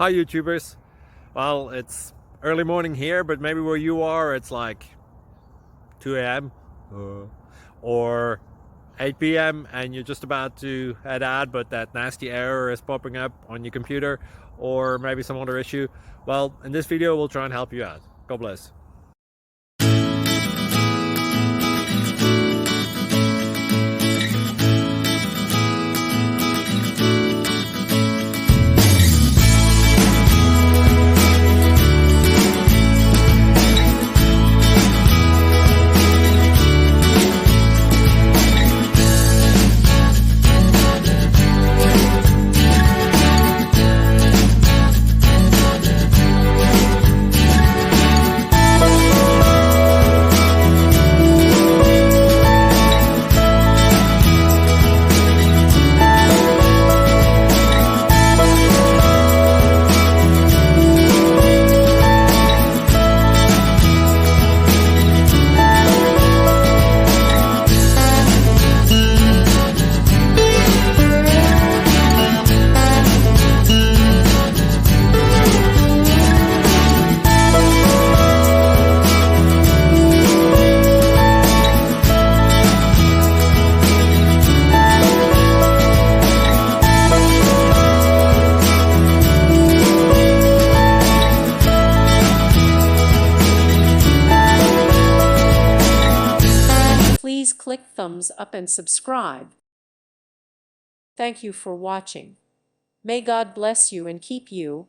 Hi YouTubers. Well, it's early morning here, but maybe where you are it's like 2 a.m. or 8 p.m. and you're just about to head out, but that nasty error is popping up on your computer, or maybe some other issue. Well, in this video we'll try and help you out. God bless. Please click thumbs up and subscribe. Thank you for watching. May God bless you and keep you.